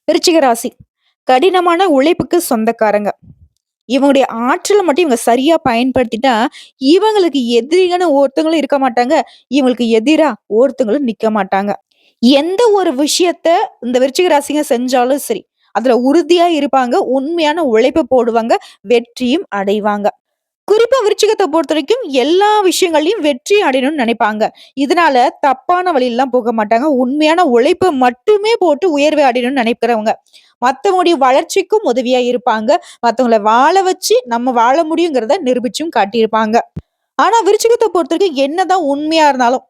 விருச்சிக ராசி கடினமான உழைப்புக்கு சொந்தக்காரங்க. இவங்களுடைய ஆற்றல மட்டும் இவங்க சரியா பயன்படுத்திட்டா, இவங்களுக்கு எதிரிகன்னு ஒருத்தவங்களும் இருக்க மாட்டாங்க. இவங்களுக்கு எதிரா ஒருத்தவங்களும் நிக்க மாட்டாங்க. எந்த ஒரு விஷயத்த இந்த விருச்சிக ராசிங்க செஞ்சாலும் சரி, அதுல உறுதியா இருப்பாங்க. உண்மையான உழைப்ப போடுவாங்க. வெற்றியும் அடைவாங்க. குறிப்பா விருச்சிகத்த பொறுத்தவரைக்கும் எல்லா விஷயங்கள்லயும் வெற்றி அடையணும்னு நினைப்பாங்க. இதனால தப்பான வழியிலலாம் போக மாட்டாங்க. உண்மையான உழைப்ப மட்டுமே போட்டு உயர்வை அடையணும்னு நினைக்கிறவங்க. மத்தவங்களுடைய வளர்ச்சிக்கும் உதவியா இருப்பாங்க. மத்தவங்கள வாழ வச்சு நம்ம வாழ முடியுங்கிறத நிரூபிச்சும் காட்டியிருப்பாங்க. ஆனா விருச்சிகத்த பொறுத்தவரைக்கும் என்னதான் உண்மையா இருந்தாலும்,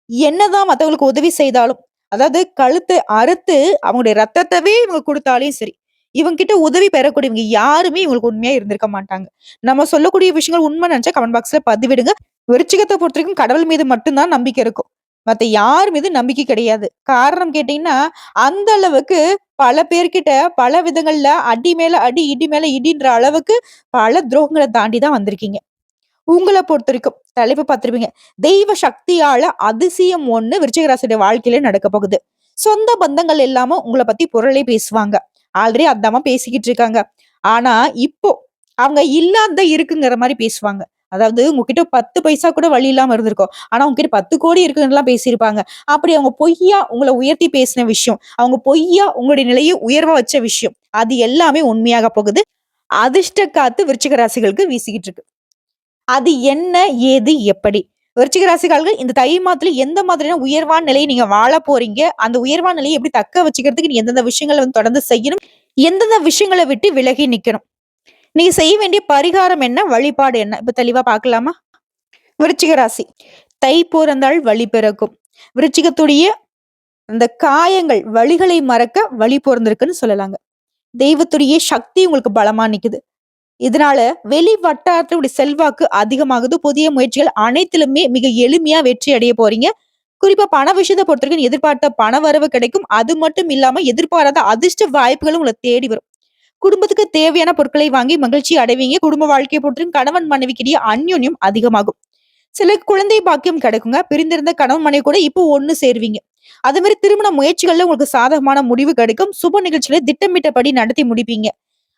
என்னதான் மத்தவங்களுக்கு உதவி செய்தாலும், அதாவது கழுத்த அறுத்து அவங்களுடைய ரத்தத்தவே இவங்க குடுத்தாலும் சரி, இவங்க கிட்ட உதவி பெறக்கூடியவங்க யாருமே இவங்களுக்கு உண்மையா இருந்திருக்க மாட்டாங்க. நம்ம சொல்லக்கூடிய விஷயங்கள் உண்மை நினைச்சா கமெண்ட் பாக்ஸ்ல பதிவிடுங்க. விருச்சிகத்த பொறுத்தவரைக்கும் கடவுள் மீது மட்டும் தான் நம்பிக்கை இருக்கும். மத்த யார் மீது நம்பிக்கை கிடையாது. காரணம் கேட்டீங்கன்னா, அந்த அளவுக்கு பல பேர்கிட்ட பல விதங்கள்ல அடி மேல அடி, இடி மேல இடின்ற அளவுக்கு பல துரோகங்கள தாண்டி தான் வந்திருக்கீங்க. உங்கள பொறுத்தவரைக்கும் தலைப்பு பார்த்திருப்பீங்க. தெய்வ சக்தியால அதிசயம் ஒண்ணு விருச்சிக ராசியுடைய வாழ்க்கையில நடக்க போகுது. சொந்த பந்தங்கள் இல்லாம உங்கள பத்தி புரளி பேசுவாங்க. ஆல்ரெடி அதாம்மா பேசிக்கிட்டு இருக்காங்க. ஆனா, இப்போ அவங்க இல்லாதத இருக்குங்கிற மாரி பேசுவாங்க. அதாவது உங்ககிட்ட 10 பைசா கூட வழி இல்லாம இருந்திருக்கும். ஆனா, உங்ககிட்ட 10 கோடி இருக்குன்னுலாம் பேசியிருப்பாங்க. அப்படி அவங்க பொய்யா உங்கள உயர்த்தி பேசின விஷயம், அவங்க பொய்யா உங்களுடைய நிலைய உயர்வா வச்ச விஷயம், அது எல்லாமே உண்மையாக போகுது. அதிர்ஷ்ட காத்து விருச்சிக ராசிகளுக்கு வீசிக்கிட்டு இருக்கு. அது என்ன? ஏது? எப்படி? விருச்சிக ராசிக்காரர்கள் இந்த தை மாதத்துல எந்த மாதிரியான உயர்வான நிலையை நீங்க வாழ போறீங்க? அந்த உயர்வான நிலையை எப்படி தக்க வச்சுக்கிறதுக்கு நீ எந்தெந்த விஷயங்கள வந்து தொடர்ந்து செய்யணும்? எந்தெந்த விஷயங்கள விட்டு விலகி நிக்கணும்? நீங்க செய்ய வேண்டிய பரிகாரம் என்ன? வழிபாடு என்ன? இப்ப தெளிவா பார்க்கலாமா? விருச்சிக ராசி. தை பிறந்தால் வழி பிறக்கும். விருச்சிகத்துடைய அந்த காயங்கள், வலிகளை மறக்க வழி பொறந்திருக்குன்னு சொல்லலாங்க. தெய்வத்துடைய சக்தி உங்களுக்கு பலமா நிக்குது. இதனால வெளி வட்டாரத்தினுடைய செல்வாக்கு அதிகமாகுது. புதிய முயற்சிகள் அனைத்திலுமே மிக எளிமையா வெற்றி அடைய போறீங்க. குறிப்பா பண விஷயத்த பொறுத்தவரைக்கும் எதிர்பார்த்த பண வரவு கிடைக்கும். அது மட்டும் இல்லாம எதிர்பாராத அதிர்ஷ்ட வாய்ப்புகளும் உங்கள தேடி வரும். குடும்பத்துக்கு தேவையான பொருட்களை வாங்கி மகிழ்ச்சி அடைவீங்க. குடும்ப வாழ்க்கையை பொறுத்தவரைக்கும் கணவன் மனைவிக்கிடையே அந்யோன்யம் அதிகமாகும். சிலருக்கு குழந்தை பாக்கியம் கிடைக்குங்க. பிரிந்திருந்த கணவன் மனைவி கூட இப்போ ஒண்ணு சேருவீங்க. அதே மாதிரி திருமண முயற்சிகள்ல உங்களுக்கு சாதகமான முடிவு கிடைக்கும். சுப நிகழ்ச்சிகளை திட்டமிட்டபடி நடத்தி முடிப்பீங்க.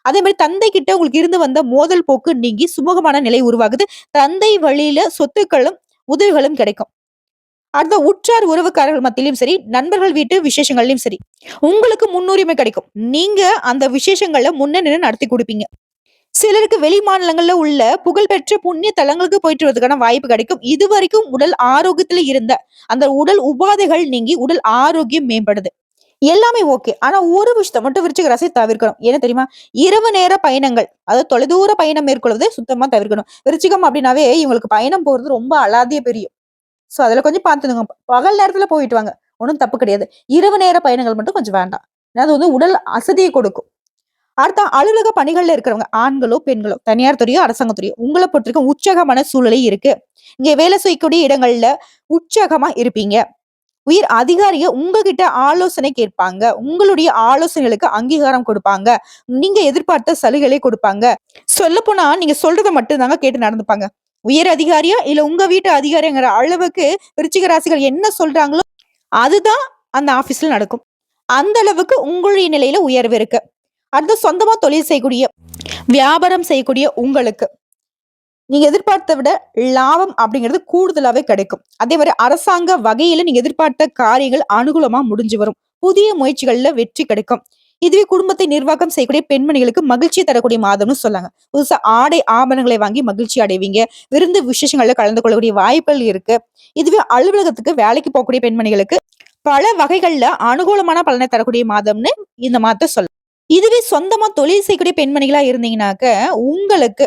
அதே மாரி தந்தை கிட்ட உங்களுக்கு இருந்து வந்த மோதல் போக்கு நீங்கி சுமூகமான நிலை உருவாகுது. தந்தை வழியில சொத்துக்களும், உதவிகளும் கிடைக்கும். அடுத்த உற்றார் உறவுக்காரர்கள் மத்தியிலும் சரி, நண்பர்கள் வீட்டு விசேஷங்கள்லயும் சரி, உங்களுக்கு முன்னுரிமை கிடைக்கும். நீங்க அந்த விசேஷங்கள முன்ன நின்னு நடத்தி குடுப்பீங்க. சிலருக்கு வெளி மாநிலங்கள்ல உள்ள புகழ்பெற்ற புண்ணிய தலங்களுக்கு போயிட்டு வரதுக்கான வாய்ப்பு கிடைக்கும். இதுவரைக்கும் உடல் ஆரோக்கியத்துல இருந்த அந்த உடல் உபாதைகள் நீங்கி உடல் ஆரோக்கியம் மேம்படுது. எல்லாமே ஓகே. ஆனா ஒரு விஷயத்த மட்டும் விருச்சிக ராசி தவிர்க்கணும். என்ன தெரியுமா? இரவு நேர பயணங்கள், அதாவது தொலைதூர பயணம் மேற்கொள்வதை சுத்தமா தவிர்க்கணும். விருச்சிகம் அப்படின்னாவே இவங்களுக்கு பயணம் போறது ரொம்ப அலாதிய பிரியம். சோ அதுல கொஞ்சம் பார்த்துக்கோங்க. பகல் நேரத்துல போயிட்டு வாங்க. ஒண்ணும் தப்பு கிடையாது. இரவு நேர பயணங்கள் மட்டும் கொஞ்சம் வேண்டாம். ஏன்னா அது வந்து உடல் அசதியை கொடுக்கும். அடுத்த அலுவலக பணிகள்ல இருக்கிறவங்க, ஆண்களோ, பெண்களோ, தனியார் துறையோ, அரசாங்க துறையோ, உங்கள பொறுத்தவரைக்கும் உற்சாகமான சூழ்நிலை இருக்கு. இங்க வேலை செய்யக்கூடிய இடங்கள்ல உற்சாகமா இருப்பீங்க. உயர் அதிகாரிக உங்ககிட்ட ஆலோசனை கேட்பாங்க. உங்களுடைய ஆலோசனைகளுக்கு அங்கீகாரம் கொடுப்பாங்க. நீங்க எதிர்பார்த்த சலுகைகளை கொடுப்பாங்க. சொல்லப்போனா நீங்க சொல்றத மட்டும் தாங்க கேட்டு நடந்துப்பாங்க. உயர் அதிகாரியா இல்ல உங்க வீட்டு அதிகாரிங்கிற அளவுக்கு விருச்சிக ராசிகள் என்ன சொல்றாங்களோ அதுதான் அந்த ஆபீஸ்ல நடக்கும். அந்த அளவுக்கு உங்களுடைய நிலையில உயர்வு இருக்கு. அடுத்து சொந்தமா தொழில் செய்யக்கூடிய, வியாபாரம் செய்யக்கூடிய உங்களுக்கு நீங்க எதிர்பார்த்த விட லாபம் அப்படிங்கிறது கூடுதலாவே கிடைக்கும். அதே மாதிரி அரசாங்க வகையில நீங்க எதிர்பார்த்த காரியங்கள் அனுகூலமா முடிஞ்சு வரும். புதிய முயற்சிகள்ல வெற்றி கிடைக்கும். இதுவே குடும்பத்தை நிர்வாகம் செய்யக்கூடிய பெண்மணிகளுக்கு மகிழ்ச்சி தரக்கூடிய மாதம்னு சொல்லாங்க. புதுசா ஆடை ஆபரணங்களை வாங்கி மகிழ்ச்சி அடைவீங்க. விருந்து விசேஷங்கள்ல கலந்து கொள்ளக்கூடிய வாய்ப்புகள் இருக்கு. இதுவே அலுவலகத்துக்கு வேலைக்கு போகக்கூடிய பெண்மணிகளுக்கு பல வகைகள்ல அனுகூலமான பலனை தரக்கூடிய மாதம்னு இந்த மாதத்தை சொல்லலாம். இதுவே சொந்தமா தொழில் செய்யக்கூடிய பெண்மணிகளா இருந்தீங்கன்னாக்க உங்களுக்கு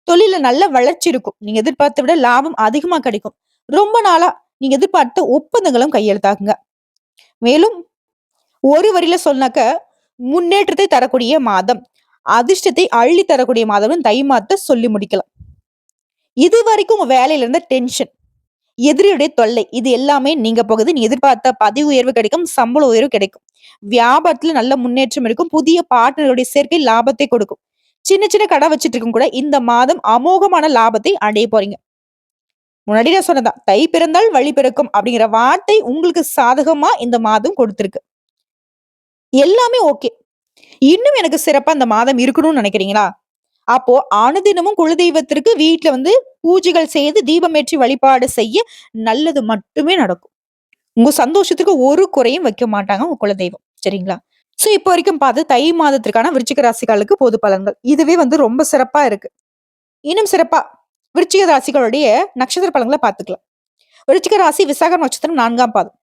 தொழில்ல நல்ல வளர்ச்சி இருக்கும். நீங்க எதிர்பார்த்த விட லாபம் அதிகமா கிடைக்கும். ரொம்ப நாளா நீங்க எதிர்பார்த்த ஒப்பந்தங்களும் கையெழுத்தாகுங்க. மேலும் ஒரு வரியில சொன்னாக்க முன்னேற்றத்தை தரக்கூடிய மாதம், அதிர்ஷ்டத்தை அள்ளி தரக்கூடிய மாதம்னு தை மாதத்த சொல்லி முடிக்கலாம். இதுவரைக்கும் உங்க வேலையில இருந்த டென்ஷன், எதிரியுடைய தொல்லை இது எல்லாமே நீங்க போகுது. நீ எதிர்பார்த்த பதவி உயர்வு கிடைக்கும், சம்பள உயர்வு கிடைக்கும். வியாபாரத்துல நல்ல முன்னேற்றம் இருக்கும். புதிய பார்ட்னருடைய சேர்க்கை லாபத்தை கொடுக்கும். சின்ன சின்ன கடை வச்சுட்டு இருக்கும் கூட இந்த மாதம் அமோகமான லாபத்தை அடைய போறீங்க. முன்னாடி நான் சொன்னதான் தை பிறந்தால் வழி பிறக்கும் அப்படிங்கிற வார்த்தை உங்களுக்கு சாதகமா இந்த மாதம் கொடுத்திருக்கு. எல்லாமே ஓகே. இன்னும் எனக்கு சிறப்பா இந்த மாதம் இருக்கணும்னு நினைக்கிறீங்களா? அப்போ அனுதினமும் குலதெய்வத்திற்கு வீட்ல வந்து பூஜைகள் செய்து தீபமேற்றி வழிபாடு செய்ய நல்லது மட்டுமே நடக்கும். உங்க சந்தோஷத்துக்கு ஒரு குறையும் வைக்க மாட்டாங்க உங்க குலதெய்வம். சரிங்களா? சோ, இப்போ வரைக்கும் பார்த்து தை மாதத்திற்கான விருச்சிக ராசிகளுக்கு பொது பலன்கள். இதுவே வந்து ரொம்ப சிறப்பா இருக்கு. இன்னும் சிறப்பா விருச்சிக ராசிகளுடைய நட்சத்திர பலன்கள பார்த்துக்கலாம். விருச்சிக ராசி விசாகம் நட்சத்திரம் 4ஆம் பாதம்.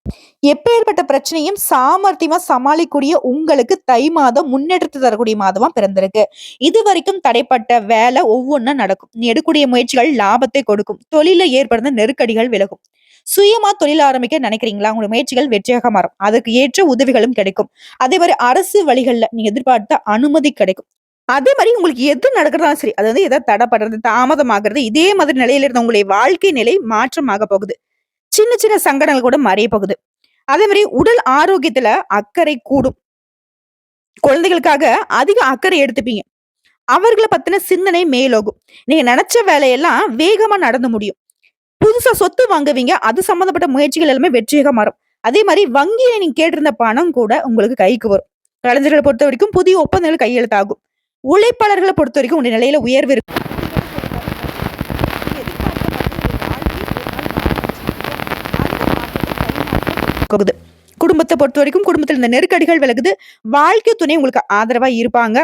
எப்பேற்பட்ட பிரச்சனையும் சாமர்த்தியமா சமாளிக்கக்கூடிய உங்களுக்கு தை மாதம் முன்னேற்றத்தை தரக்கூடிய மாதமா பிறந்திருக்கு. இதுவரைக்கும் தடைப்பட்ட வேலை ஒவ்வொன்னா நடக்கும். நீ எடுக்கக்கூடிய முயற்சிகள் லாபத்தை கொடுக்கும். தொழில ஏற்படுத்த நெருக்கடிகள் விலகும். சுயமா தொழில் ஆரம்பிக்க நினைக்கிறீங்களா? உங்களுடைய முயற்சிகள் வெற்றியாக மாறும். அதற்கு ஏற்ற உதவிகளும் கிடைக்கும். அதே மாதிரி அரசு வழிகள்ல நீங்க எதிர்பார்த்த அனுமதி கிடைக்கும். அதே மாரி உங்களுக்கு எது நடக்கிறதாலும் சரி, அது வந்து ஏதாவது தடைப்படுறது, தாமதமாகுறது, இதே மாதிரி நிலையில இருந்த உங்களுடைய வாழ்க்கை நிலை மாற்றமாக போகுது. சின்ன சின்ன சங்கடங்கள் கூட மறைய போகுது. அதே மாரி உடல் ஆரோக்கியத்துல அக்கறை கூடும். குழந்தைகளுக்காக அதிக அக்கறை எடுத்துப்பீங்க. அவர்கள பத்தின சிந்தனை மேலோகும். நீங்க நெனச்ச வேலையெல்லாம் வேகமா நடந்து முடியும். புதுசா சொத்து வாங்குவீங்க. அது சம்பந்தப்பட்ட முயற்சிகள் எல்லாமே வெற்றியாக மாறும். அதே மாரி வங்கியில நீங்க கேட்டிருந்த பணம் கூட உங்களுக்கு கைக்கு வரும். கலைஞர்கள பொறுத்தவரைக்கும் புதிய ஒப்பந்தங்கள் கையெழுத்தாகும். உழைப்பாளர்கள பொறுத்தவரைக்கும் உங்க நிலையில உயர்வு இருக்கும். போகுது. குடும்பத்த பொறுத்தவரைக்கும் குடும்பத்துல இந்த நெருக்கடிகள் விலகுது. வாழ்க்கை துணை உங்களுக்கு ஆதரவா இருப்பாங்க.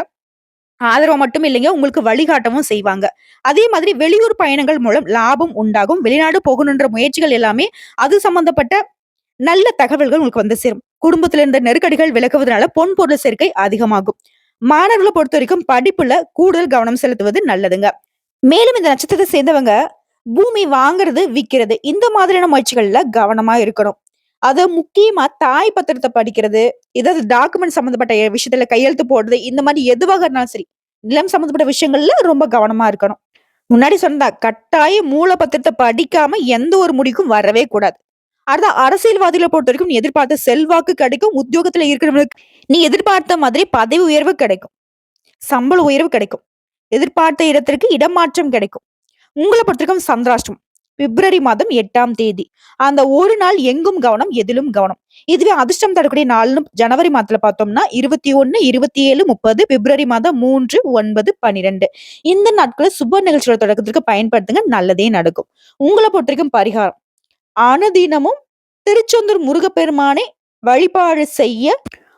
ஆதரவு மட்டும் இல்லைங்க, உங்களுக்கு வழிகாட்டவும் செய்வாங்க. அதே மாதிரி வெளியூர் பயணங்கள் மூலம் லாபம் உண்டாகும். வெளிநாடு போகணுன்ற முயற்சிகள் எல்லாமே அது சம்பந்தப்பட்ட நல்ல தகவல்கள் உங்களுக்கு வந்து சேரும். குடும்பத்துல இருந்த நெருக்கடிகள் விலகுவதனால பொன் பொருள் சேர்க்கை அதிகமாகும். மாணவர்களை பொறுத்த வரைக்கும் படிப்புல கூடுதல் கவனம் செலுத்துவது நல்லதுங்க. மேலும் இந்த நட்சத்திரத்தை சேர்ந்தவங்க பூமி வாங்குறது, விக்கிறது இந்த மாதிரியான முயற்சிகள்ல கவனமா இருக்கணும். அது முக்கியமா தாய் பத்திரத்தை படிக்கிறது, ஏதாவது டாக்குமெண்ட் சம்பந்தப்பட்ட விஷயத்துல கையெழுத்து போடுறது, இந்த மாதிரி எதுவாக இருந்தாலும் சரி, நிலம் சம்பந்தப்பட்ட விஷயங்கள்ல ரொம்ப கவனமா இருக்கணும். முன்னாடி சொன்னா கட்டாய மூல பத்திரத்தை படிக்காம எந்த ஒரு முடிவுக்கும் வரவே கூடாது. அடுத்த அரசியல்வாதிகளை பொறுத்த வரைக்கும் நீ எதிர்பார்த்த செல்வாக்கு கிடைக்கும். உத்தியோகத்துல இருக்கிறவங்களுக்கு நீ எதிர்பார்த்த மாதிரி பதவி உயர்வு கிடைக்கும். சம்பள உயர்வு கிடைக்கும். எதிர்பார்த்த இடத்திற்கு இடமாற்றம் கிடைக்கும். உங்கள பொறுத்தவரைக்கும் சந்திராஷ்டமம். பிப்ரவரி மாதம் 8ஆம் தேதி. அந்த ஒரு நாள் எங்கும் கவனம், எதிலும் கவனம். இதுவே அதிர்ஷ்டம் தரக்கூடிய நாள்னு ஜனவரி மாதத்துல பார்த்தோம்னா 21, 27, 30, பிப்ரவரி மாதம் 3, 9, 12. இந்த நாட்கள சுப நிகழ்ச்சியோட தொடக்கத்திற்கு பயன்படுத்துங்க. நல்லதே நடக்கும். உங்கள பொறுத்தவரைக்கும் பரிகாரம். அனுதினமும் திருச்செந்தூர் முருகப்பெருமானை வழிபாடு செய்ய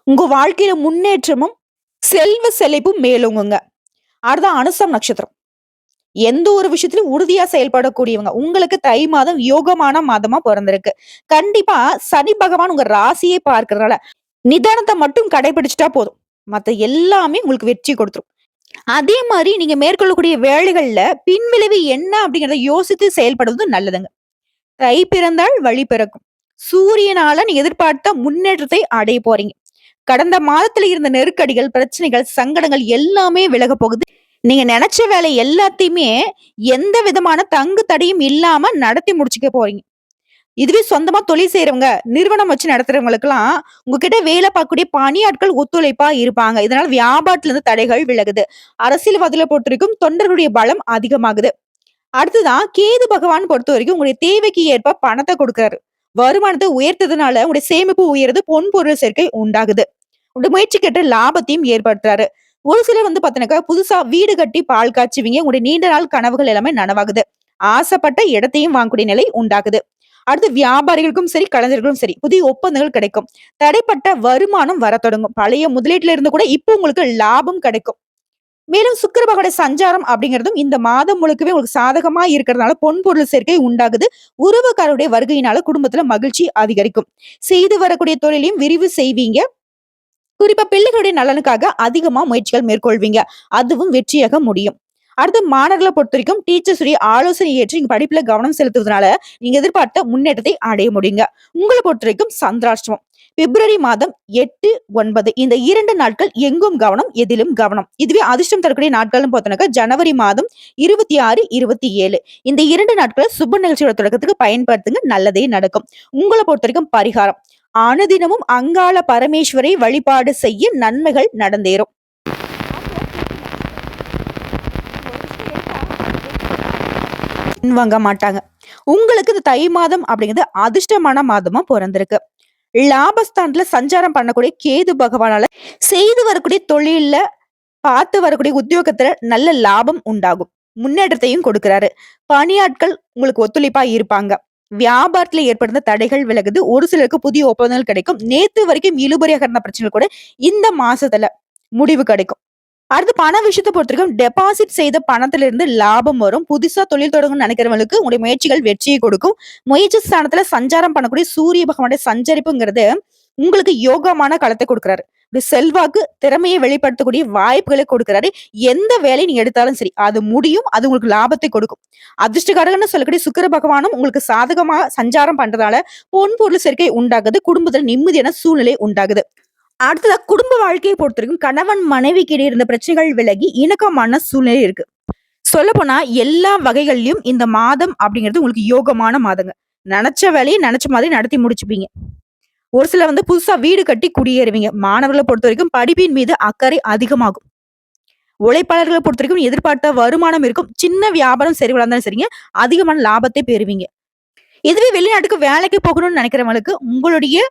உங்க வாழ்க்கையில முன்னேற்றமும் செல்வ செழிப்பும் மேலோங்குங்க. அடுத்த அனுசம் நட்சத்திரம். எந்த ஒரு விஷயத்திலும் உறுதியா செயல்படக்கூடியவங்க. உங்களுக்கு தை மாதம் யோகமான மாதமா பிறந்திருக்கு. கண்டிப்பா சனி பகவான் உங்க ராசியை பார்க்கிறதால நிதானத்தை மட்டும் கடைபிடிச்சிட்டா போதும். மத்த எல்லாமே உங்களுக்கு வெற்றி கொடுத்துரும். அதே மாதிரி நீங்க மேற்கொள்ளக்கூடிய வேலைகள்ல பின்விளைவு என்ன அப்படிங்கறத யோசித்து செயல்படுவது நல்லதுங்க. தை பிறந்தால் வழி பிறக்கும். சூரியனால நீ எதிர்பார்த்த முன்னேற்றத்தை அடைய போறீங்க. கடந்த மாதத்துல இருந்த நெருக்கடிகள், பிரச்சனைகள், சங்கடங்கள் எல்லாமே விலக போகுது. நீங்க நினைச்ச வேலை எல்லாத்தையுமே எந்த விதமான தங்கு தடையும் இல்லாம நடத்தி முடிச்சுக்க போறீங்க. இதுவே சொந்தமா தொழில் செய்யறவங்க, நிறுவனம் வச்சு நடத்துறவங்களுக்கெல்லாம் உங்ககிட்ட வேலை பார்க்கக்கூடிய பணியாட்கள் ஒத்துழைப்பா இருப்பாங்க. இதனால வியாபாரத்துல இருந்து தடைகள் விலகுது. அரசியல்வாதிகளை பொறுத்த வரைக்கும் தொண்டர்களுடைய பலம் அதிகமாகுது. அடுத்துதான் கேது பகவான் பொறுத்த வரைக்கும் உங்களுடைய தேவைக்கு ஏற்ப பணத்தை கொடுக்கிறாரு. வருமானத்தை உயர்த்ததுனால உங்களுடைய சேமிப்பு உயருது, பொன் பொருள் சேர்க்கை உண்டாகுது. உங்களுடைய முயற்சிக்கேற்ற லாபத்தையும் ஏற்படுத்துறாரு. ஒரு சிலர் வந்து பாத்தீங்கன்னாக்கா புதுசா வீடு கட்டி பால் காய்ச்சுவீங்க. உங்களுடைய நீண்ட நாள் கனவுகள் எல்லாமே நனவாகுது. ஆசைப்பட்ட இடத்தையும் வாங்கக்கூடிய நிலை உண்டாகுது. அடுத்து வியாபாரிகளுக்கும் சரி, கலைஞர்களுக்கும் சரி புதிய ஒப்பந்தங்கள் கிடைக்கும். தடைப்பட்ட வருமானம் வர தொடங்கும். பழைய முதலீட்டுல இருந்து கூட இப்போ உங்களுக்கு லாபம் கிடைக்கும். மேலும் சுக்கிர பகவானுடைய சஞ்சாரம் அப்படிங்கிறதும் இந்த மாதம் முழுக்கவே உங்களுக்கு சாதகமா இருக்கிறதுனால பொன் பொருள் சேர்க்கை உண்டாகுது. உறவுக்காரருடைய வருகையினால குடும்பத்துல மகிழ்ச்சி அதிகரிக்கும். செய்து வரக்கூடிய தொழிலையும் விரிவு செய்வீங்க. குறிப்பா பிள்ளைகளுடைய நலனுக்காக அதிகமா முயற்சிகள் மேற்கொள்வீங்க. அதுவும் வெற்றியாக முடியும். அடுத்து மாணவர்களை பொறுத்த வரைக்கும் டீச்சர்ஸ் உடைய ஆலோசனை ஏற்று நீங்க படிப்புல கவனம் செலுத்துவதனால நீங்க எதிர்பார்த்த முன்னேற்றத்தை அடைய முடியுங்க. உங்களை பொறுத்த வரைக்கும் சந்திராஷ்டமம். பிப்ரவரி மாதம் 8, 9 இந்த 2 நாட்கள் எங்கும் கவனம், எதிலும் கவனம். இதுவே அதிர்ஷ்டம் தரக்கூடிய நாட்கள்னு பார்த்தோம்னாக்கா ஜனவரி மாதம் 26, 27 இந்த 2 நாட்களை சுப நிகழ்ச்சியோட தொடக்கத்துக்கு பயன்படுத்துங்க. நல்லதே நடக்கும். உங்களை பொறுத்த வரைக்கும் பரிகாரம். அனுதினமும் அங்காள பரமேஸ்வரை வழிபாடு செய்ய நன்மைகள் நடந்தேறும். வாங்க மாட்டாங்க. உங்களுக்கு இந்த தை மாதம் அப்படிங்கிறது அதிர்ஷ்டமான மாதமா பிறந்திருக்கு. லாபஸ்தானத்துல சஞ்சாரம் பண்ணக்கூடிய கேது பகவானால செய்து வரக்கூடிய தொழில்ல பார்த்து வரக்கூடிய உத்தியோகத்துல நல்ல லாபம் உண்டாகும். முன்னேற்றத்தையும் கொடுக்கிறாரு. பணியாட்கள் உங்களுக்கு ஒத்துழைப்பா இருப்பாங்க. வியாபாரத்துல ஏற்படுத்த தடைகள் விலகுது. ஒரு சிலருக்கு புதிய ஒப்பந்தங்கள் கிடைக்கும். நேத்து வரைக்கும் இழுபறியாக இருந்த பிரச்சனைகள் கூட இந்த மாசத்துல முடிவு கிடைக்கும். அடுத்து பண விஷயத்த பொறுத்தவரைக்கும் டெபாசிட் செய்த பணத்துல இருந்து லாபம் வரும். புதுசா தொழில் தொடங்கணும்னு நினைக்கிறவங்களுக்கு உங்களுடைய முயற்சிகள் வெற்றியை கொடுக்கும். முயற்சி ஸ்தானத்துல சஞ்சாரம் பண்ணக்கூடிய சூரிய பகவானுடைய சஞ்சரிப்புங்கிறது உங்களுக்கு யோகமான களத்தை கொடுக்கிறாரு. செல்வாக்கு திறமையை வெளிப்படுத்தக்கூடிய வாய்ப்புகளை கொடுக்கிறாரு. எந்த வேலையை நீங்க எடுத்தாலும் சரி அது முடியும். அது உங்களுக்கு லாபத்தை கொடுக்கும். அதிர்ஷ்டகாரகன்னு சொல்லக்கூடிய சுக்கிர பகவானும் உங்களுக்கு சாதகமா சஞ்சாரம் பண்றதால பொன் பொருள் சேர்க்கை உண்டாகுது. குடும்பத்தில் நிம்மதியான சூழ்நிலை உண்டாகுது. அடுத்ததா குடும்ப வாழ்க்கையை பொறுத்தவரைக்கும் கணவன் மனைவிக்கு இடையே இருந்த பிரச்சனைகள் விலகி இணக்கமான சூழ்நிலை இருக்கு. சொல்ல போனா எல்லா வகைகள்லயும் இந்த மாதம் அப்படிங்கிறது உங்களுக்கு யோகமான மாதங்க. நினைச்ச வேலையை நினைச்ச மாதிரி நடத்தி முடிச்சுப்பீங்க. ஒரு சில புதுசா வீடு கட்டி குடியேறுவீங்க. மாணவர்களை பொறுத்த வரைக்கும் படிப்பின் மீது அக்கறை அதிகமாகும். உழைப்பாளர்களை பொறுத்த வரைக்கும் எதிர்பார்த்த வருமானம் இருக்கும். சின்ன வியாபாரம் சரி வளர்ந்தாலும் சரிங்க, அதிகமான லாபத்தை பெறுவீங்க. இதுவே வெளிநாட்டுக்கு வேலைக்கு போகணும்னு நினைக்கிறவங்களுக்கு உங்களுடைய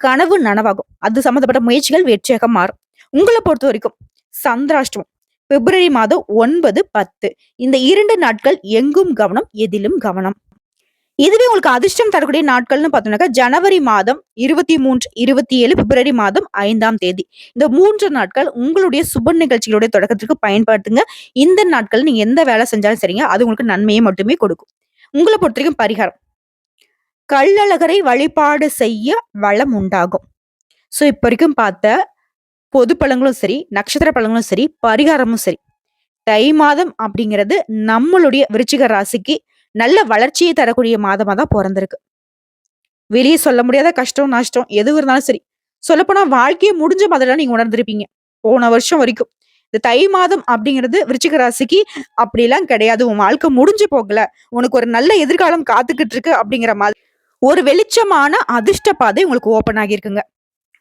கனவு நனவாகும். அது சம்பந்தப்பட்ட முயற்சிகள் வெற்றியாக மாறும். உங்களை பொறுத்த வரைக்கும் சந்திராஷ்டமம் பிப்ரவரி மாதம் 9, 10 இந்த 2 நாட்கள் எங்கும் கவனம், எதிலும் கவனம். இதுவே உங்களுக்கு அதிர்ஷ்டம் தரக்கூடிய நாட்கள்னு பார்த்தோம்னாக்கா ஜனவரி மாதம் 23, 27, பிப்ரவரி மாதம் 5ஆம் தேதி. இந்த 3 நாட்கள் உங்களுடைய சுப நிகழ்ச்சிகளுடைய தொடக்கத்திற்கு பயன்படுத்துங்க. இந்த நாட்கள் நீங்க எந்த வேலை செஞ்சாலும் சரிங்க, அது உங்களுக்கு நன்மையை மட்டுமே கொடுக்கும். உங்களை பொறுத்த வரைக்கும் பரிகாரம் கள்ளழகரை வழிபாடு செய்ய வளம் உண்டாகும். சோ இப்ப வரைக்கும் பார்த்த பொது பழங்களும் சரி, நட்சத்திர பழங்களும் சரி, பரிகாரமும் சரி, தை மாதம் அப்படிங்கிறது நம்மளுடைய விருச்சிக ராசிக்கு நல்ல வளர்ச்சியை தரக்கூடிய மாதமா தான் பிறந்திருக்கு. வெளியே சொல்ல முடியாத கஷ்டம் நஷ்டம் எது இருந்தாலும் சரி, சொல்லப்போனா வாழ்க்கையை முடிஞ்ச மாதிரிலாம் நீங்க உணர்ந்திருப்பீங்க போன வருஷம் வரைக்கும். இந்த தை மாதம் அப்படிங்கிறது விருச்சிக ராசிக்கு அப்படிலாம் கிடையாது. உன் வாழ்க்கை முடிஞ்சு போகல, உனக்கு ஒரு நல்ல எதிர்காலம் காத்துக்கிட்டு இருக்கு அப்படிங்கிற மாதிரி ஒரு வெளிச்சமான அதிர்ஷ்ட பாதை உங்களுக்கு ஓபன் ஆகியிருக்குங்க.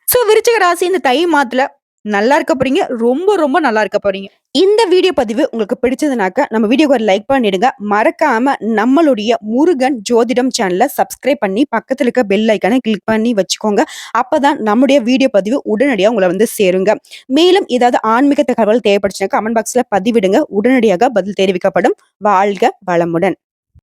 சோ விருச்சிக ராசி இந்த தை மாதத்துல நல்லா இருக்க போறீங்க. ரொம்ப ரொம்ப நல்லா இருக்க போறீங்க. இந்த வீடியோ பதிவு உங்களுக்கு பிடிச்சதுனாக்க நம்ம வீடியோக்கு ஒரு லைக் பண்ணிடுங்க. மறக்காம நம்மளுடைய முருகன் ஜோதிடம் சேனலை சப்ஸ்கிரைப் பண்ணி பக்கத்துல இருக்க பெல் ஐக்கானை கிளிக் பண்ணி வச்சுக்கோங்க. அப்பதான் நம்முடைய வீடியோ பதிவு உடனடியாக உங்களை சேருங்க. மேலும் ஏதாவது ஆன்மீக தகவல் தேவைப்படுச்சுன்னா கமெண்ட் பாக்ஸ்ல பதிவிடுங்க. உடனடியாக பதில் தெரிவிக்கப்படும். வாழ்க வளமுடன்.